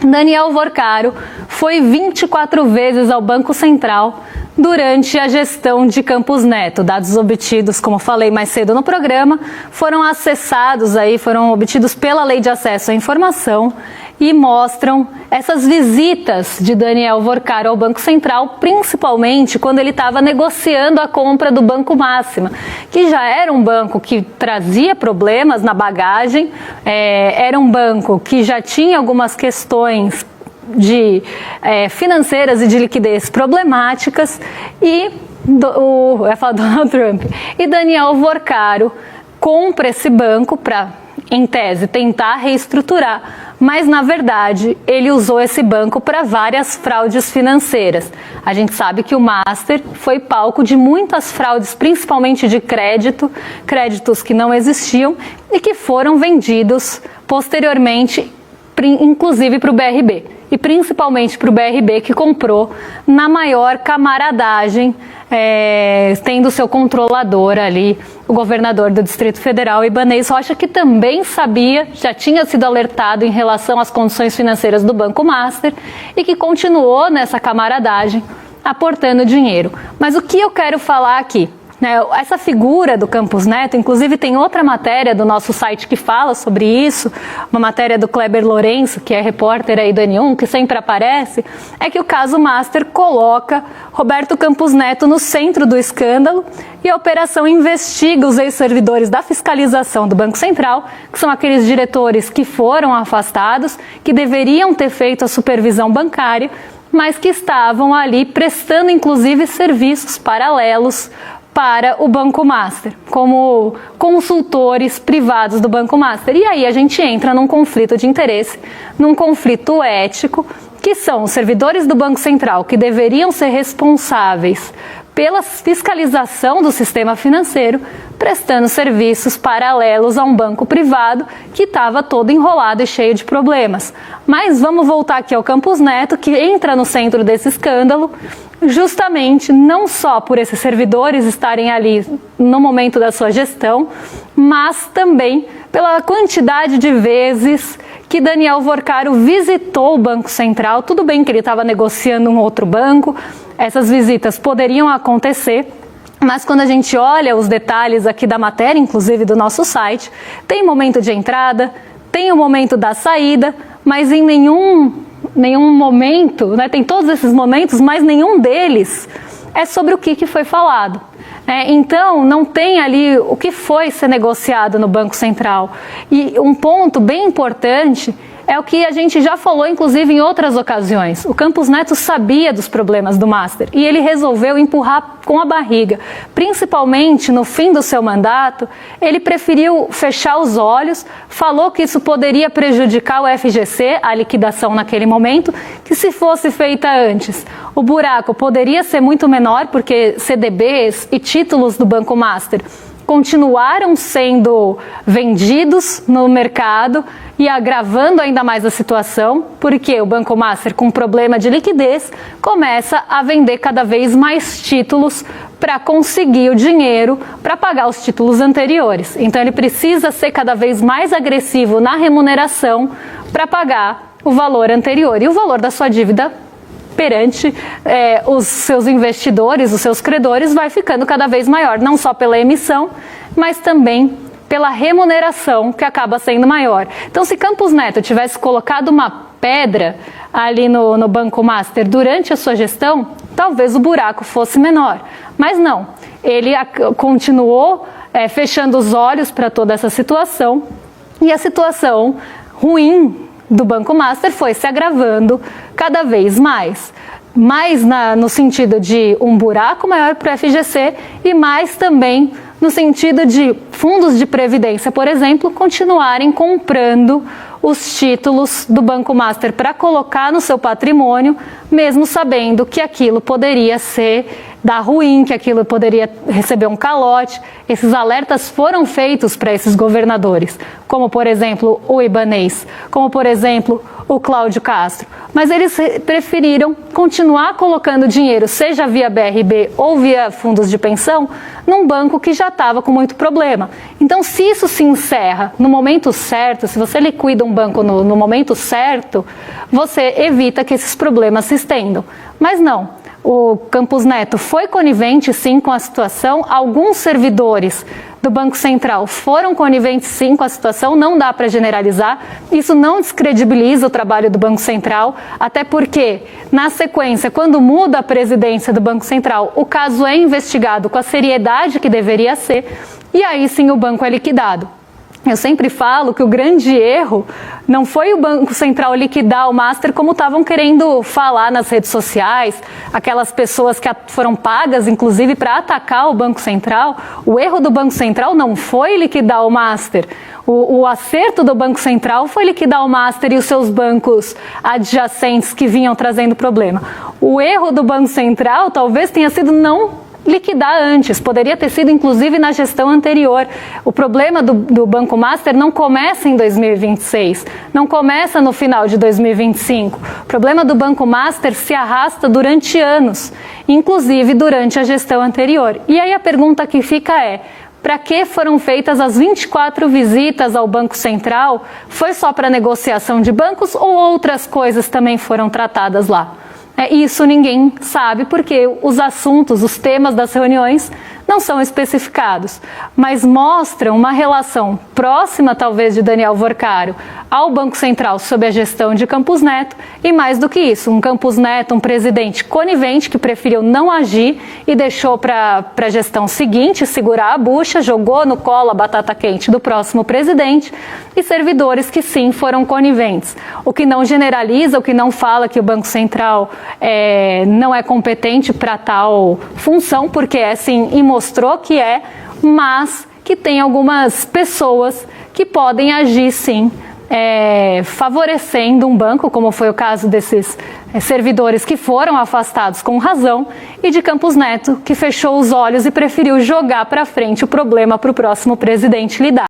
Daniel Vorcaro foi 24 vezes ao Banco Central durante a gestão de Campos Neto. Dados obtidos, como falei mais cedo no programa, foram obtidos pela Lei de Acesso à Informação e mostram essas visitas de Daniel Vorcaro ao Banco Central, principalmente quando ele estava negociando a compra do Banco Máxima, que já era um banco que trazia problemas na bagagem, era um banco que já tinha algumas questões financeiras e de liquidez problemáticas, e eu ia falar Donald Trump, e Daniel Vorcaro compra esse banco para, em tese, tentar reestruturar, mas na verdade ele usou esse banco para várias fraudes financeiras. A gente sabe que o Master foi palco de muitas fraudes, principalmente de créditos que não existiam e que foram vendidos posteriormente, inclusive para o BRB. E principalmente para o BRB, que comprou na maior camaradagem, tendo seu controlador ali, o governador do Distrito Federal, Ibanez Rocha, que também sabia, já tinha sido alertado em relação às condições financeiras do Banco Master e que continuou nessa camaradagem, aportando dinheiro. Mas o que eu quero falar aqui? Essa figura do Campos Neto, inclusive tem outra matéria do nosso site que fala sobre isso, uma matéria do Kleber Lourenço, que é repórter aí do N1, que sempre aparece, é que o caso Master coloca Roberto Campos Neto no centro do escândalo e a operação investiga os ex-servidores da fiscalização do Banco Central, que são aqueles diretores que foram afastados, que deveriam ter feito a supervisão bancária, mas que estavam ali prestando inclusive serviços paralelos para o Banco Master, como consultores privados do Banco Master. E aí a gente entra num conflito de interesse, num conflito ético, que são os servidores do Banco Central, que deveriam ser responsáveis pela fiscalização do sistema financeiro, prestando serviços paralelos a um banco privado que estava todo enrolado e cheio de problemas. Mas vamos voltar aqui ao Campos Neto, que entra no centro desse escândalo, justamente não só por esses servidores estarem ali no momento da sua gestão, mas também pela quantidade de vezes que Daniel Vorcaro visitou o Banco Central. Tudo bem que ele estava negociando um outro banco, essas visitas poderiam acontecer, mas quando a gente olha os detalhes aqui da matéria, inclusive do nosso site, tem momento de entrada, tem o momento da saída, mas em nenhum momento, tem todos esses momentos, mas nenhum deles é sobre o que foi falado. Então, não tem ali o que foi ser negociado no Banco Central. E um ponto bem importante é o que a gente já falou, inclusive, em outras ocasiões. O Campos Neto sabia dos problemas do Master e ele resolveu empurrar com a barriga. Principalmente no fim do seu mandato, ele preferiu fechar os olhos, falou que isso poderia prejudicar o FGC, a liquidação naquele momento, que se fosse feita antes, o buraco poderia ser muito menor, porque CDBs e títulos do Banco Master continuaram sendo vendidos no mercado e agravando ainda mais a situação, porque o Banco Master, com problema de liquidez, começa a vender cada vez mais títulos para conseguir o dinheiro para pagar os títulos anteriores. Então ele precisa ser cada vez mais agressivo na remuneração para pagar o valor anterior e o valor da sua dívida perante os seus investidores, os seus credores, vai ficando cada vez maior, não só pela emissão, mas também pela remuneração, que acaba sendo maior. Então, se Campos Neto tivesse colocado uma pedra ali no Banco Master durante a sua gestão, talvez o buraco fosse menor. Mas não, ele continuou fechando os olhos para toda essa situação, e a situação ruim do Banco Master foi se agravando cada vez mais no sentido de um buraco maior para o FGC e mais também no sentido de fundos de previdência, por exemplo, continuarem comprando os títulos do Banco Master para colocar no seu patrimônio, mesmo sabendo que aquilo poderia ser dar ruim, que aquilo poderia receber um calote. Esses alertas foram feitos para esses governadores, como por exemplo o Ibanez, como por exemplo o Cláudio Castro. Mas eles preferiram continuar colocando dinheiro, seja via BRB ou via fundos de pensão, num banco que já estava com muito problema. Então, se isso se encerra no momento certo, se você liquida um banco no momento certo, você evita que esses problemas se estendam. Mas não. O Campos Neto foi conivente, sim, com a situação. Alguns servidores do Banco Central foram coniventes, sim, com a situação. Não dá para generalizar. Isso não descredibiliza o trabalho do Banco Central, até porque, na sequência, quando muda a presidência do Banco Central, o caso é investigado com a seriedade que deveria ser, e aí sim o banco é liquidado. Eu sempre falo que o grande erro não foi o Banco Central liquidar o Master como estavam querendo falar nas redes sociais, aquelas pessoas que foram pagas, inclusive, para atacar o Banco Central. O erro do Banco Central não foi liquidar o Master. O acerto do Banco Central foi liquidar o Master e os seus bancos adjacentes que vinham trazendo problema. O erro do Banco Central talvez tenha sido não liquidar antes, poderia ter sido inclusive na gestão anterior. O problema do Banco Master não começa em 2026, não começa no final de 2025. O problema do Banco Master se arrasta durante anos, inclusive durante a gestão anterior. E aí a pergunta que fica é: para que foram feitas as 24 visitas ao Banco Central? Foi só para negociação de bancos ou outras coisas também foram tratadas lá? Isso ninguém sabe, porque os assuntos, os temas das reuniões não são especificados, mas mostram uma relação próxima, talvez, de Daniel Worcário ao Banco Central sob a gestão de Campos Neto, e mais do que isso, um Campos Neto, um presidente conivente que preferiu não agir e deixou para a gestão seguinte segurar a bucha, jogou no colo a batata quente do próximo presidente, e servidores que sim foram coniventes. O que não generaliza, o que não fala que o Banco Central não é competente para tal função, porque é sim, e mostrou que é, mas que tem algumas pessoas que podem agir sim, favorecendo um banco, como foi o caso desses servidores que foram afastados com razão, e de Campos Neto, que fechou os olhos e preferiu jogar para frente o problema para o próximo presidente lidar.